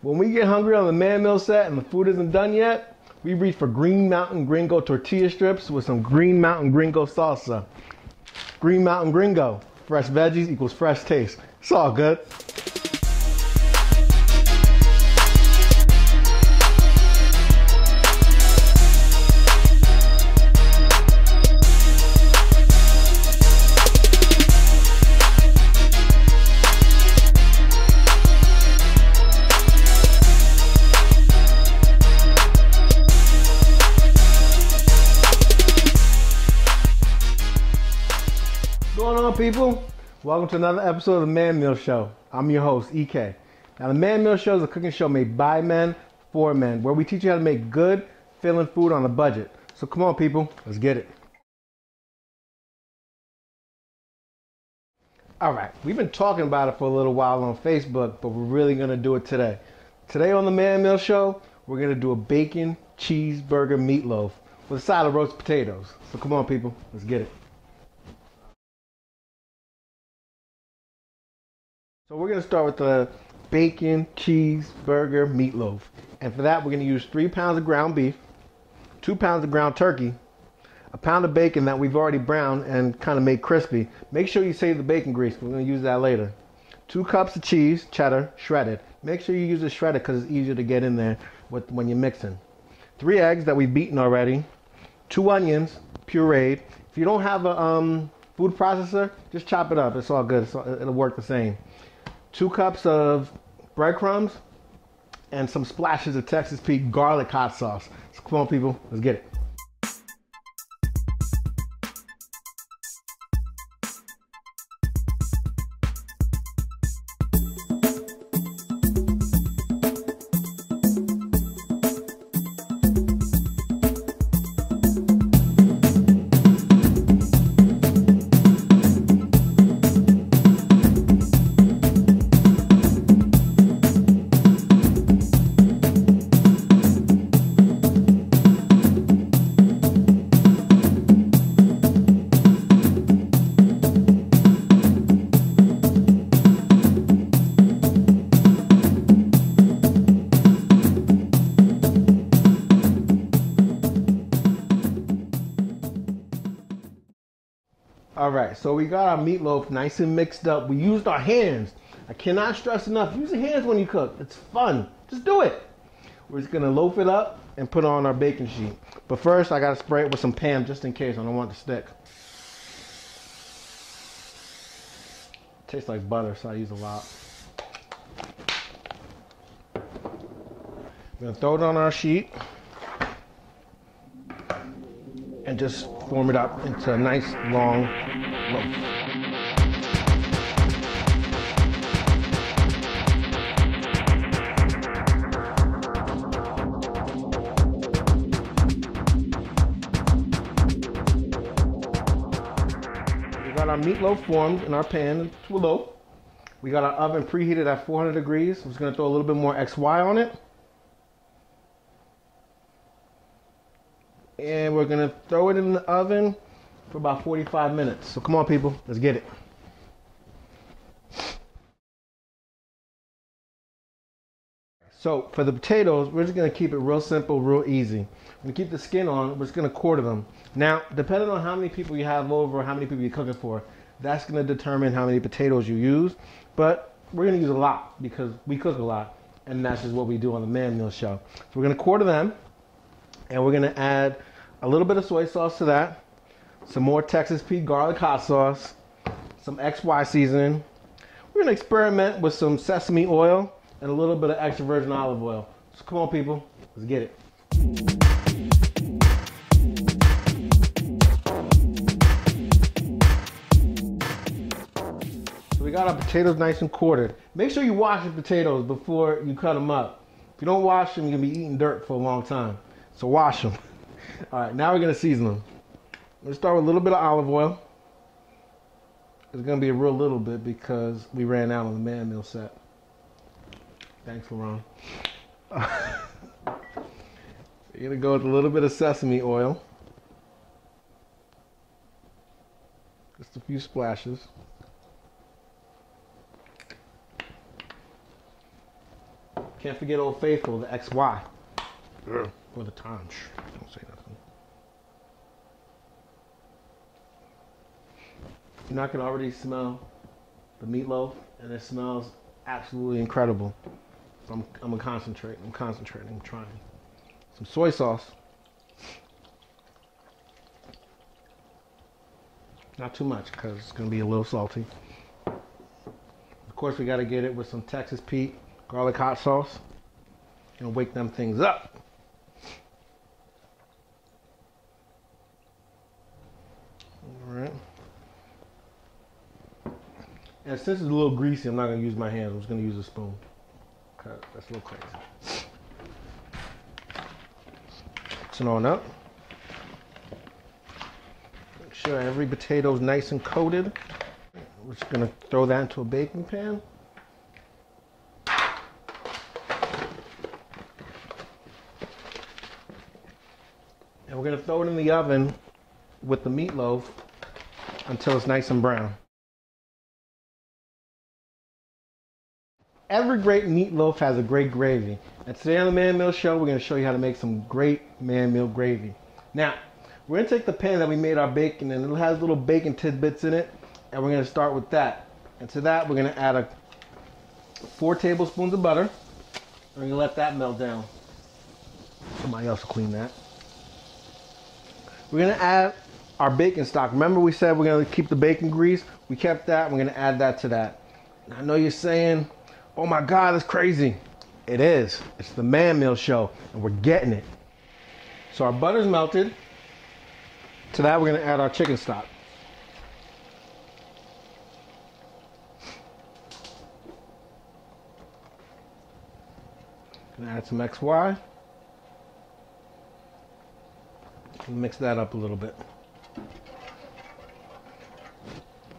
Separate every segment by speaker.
Speaker 1: When we get hungry on the man meal set and the food isn't done yet, we reach for Green Mountain Gringo tortilla strips with some Green Mountain Gringo salsa. Green Mountain Gringo. Fresh veggies equals fresh taste. It's all good. What's going on, people? Welcome to another episode of the Man Meal Show. I'm your host, EK. Now, the Man Meal Show is a cooking show made by men for men, where we teach you how to make good, filling food on a budget. So come on, people, let's get it. All right, we've been talking about it for a little while on Facebook, but we're really going to do it today. Today on the Man Meal Show, we're going to do a bacon cheeseburger meatloaf with a side of roasted potatoes. So come on, people, let's get it. So we're going to start with the bacon cheeseburger meatloaf. And for that, we're going to use 3 pounds of ground beef, 2 pounds of ground turkey, a pound of bacon that we've already browned and kind of made crispy. Make sure you save the bacon grease. We're going to use that later. 2 cups of cheese, cheddar, shredded. Make sure you use it shredded because it's easier to get in there when you're mixing. 3 eggs that we've beaten already. 2 onions, pureed. If you don't have a food processor, just chop it up. It's all good. It'll work the same. 2 cups of breadcrumbs and some splashes of Texas Pete garlic hot sauce. So come on, people, let's get it. All right, so we got our meatloaf nice and mixed up. We used our hands. I cannot stress enough, use your hands when you cook. It's fun. Just do it. We're just gonna loaf it up and put on our baking sheet. But first, I gotta spray it with some Pam just in case. I don't want it to stick. It tastes like butter, so I use a lot. We're gonna throw it on our sheet and just form it up into a nice long loaf. We got our meatloaf formed in our pan into a loaf. We got our oven preheated at 400 degrees. I'm just gonna throw a little bit more XY on it. And we're gonna throw it in the oven for about 45 minutes. So come on, people, let's get it. So for the potatoes, we're just gonna keep it real simple, real easy. We're gonna keep the skin on, we're just gonna quarter them. Now, depending on how many people you have over, or how many people you're cooking for, that's gonna determine how many potatoes you use. But we're gonna use a lot because we cook a lot, and that's just what we do on the Man Meal Show. So we're gonna quarter them. And we're gonna add a little bit of soy sauce to that, some more Texas Pete garlic hot sauce, some XY seasoning. We're gonna experiment with some sesame oil and a little bit of extra virgin olive oil. So come on, people, let's get it. So we got our potatoes nice and quartered. Make sure you wash your potatoes before you cut them up. If you don't wash them, you're gonna be eating dirt for a long time. So wash them. All right, now we're gonna season them. Let's start with a little bit of olive oil. It's gonna be a real little bit because we ran out on the Man Meal set. Thanks, Laron. You're gonna go with a little bit of sesame oil. Just a few splashes. Can't forget Old Faithful, the XY. For the time. Don't say nothing. You know, I can already smell the meatloaf, and it smells absolutely incredible. I'm gonna concentrate. I'm concentrating. I'm trying. Some soy sauce. Not too much, because it's gonna be a little salty. Of course, we gotta get it with some Texas Pete garlic hot sauce, and wake them things up. All right. And since it's a little greasy, I'm not gonna use my hands. I'm just gonna use a spoon. Cause that's a little crazy. Mix it on up. Make sure every potato is nice and coated. We're just gonna throw that into a baking pan. And we're gonna throw it in the oven with the meatloaf until it's nice and brown. Every great meatloaf has a great gravy. And today on the Man Meal Show, we're going to show you how to make some great man meal gravy. Now, we're going to take the pan that we made our bacon in. It has little bacon tidbits in it. And we're going to start with that. And to that, we're going to add 4 tablespoons of butter. We're going to let that melt down. Somebody else will clean that. We're going to add our bacon stock. Remember we said we're going to keep the bacon grease? We kept that. We're going to add that to that. Now, I know you're saying, oh my God, that's crazy. It is. It's the Man Meal Show, and we're getting it. So our butter's melted. To that, we're going to add our chicken stock. Gonna add some XY. Mix that up a little bit.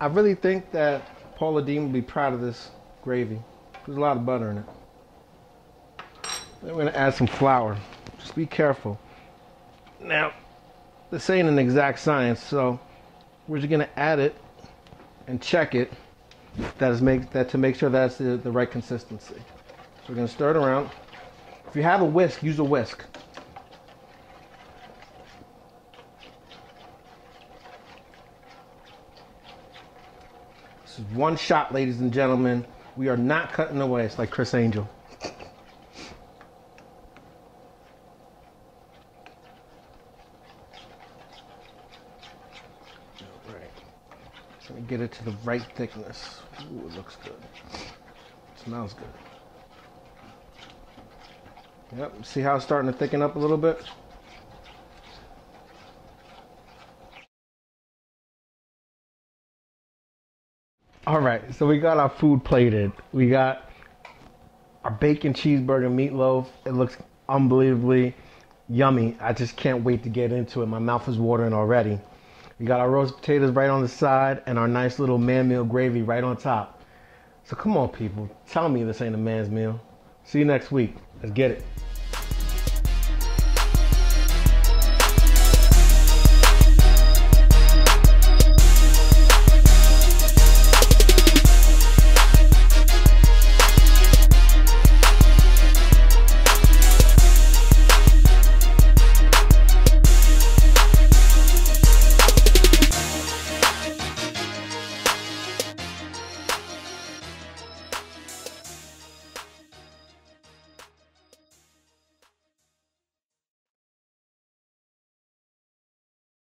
Speaker 1: I really think that Paula Deen will be proud of this gravy. There's a lot of butter in it. Then we're going to add some flour. Just be careful. Now, this ain't an exact science, so we're just going to add it and check it to make sure that's the right consistency. So we're going to stir it around. If you have a whisk, use a whisk. This is one shot, ladies and gentlemen. We are not cutting away. It's like Chris Angel. All right. So we get it to the right thickness. Ooh, it looks good. It smells good. Yep. See how it's starting to thicken up a little bit? All right, so we got our food plated. We got our bacon cheeseburger meatloaf. It looks unbelievably yummy. I just can't wait to get into it. My mouth is watering already. We got our roast potatoes right on the side and our nice little man meal gravy right on top. So come on, people. Tell me this ain't a man's meal. See you next week. Let's get it.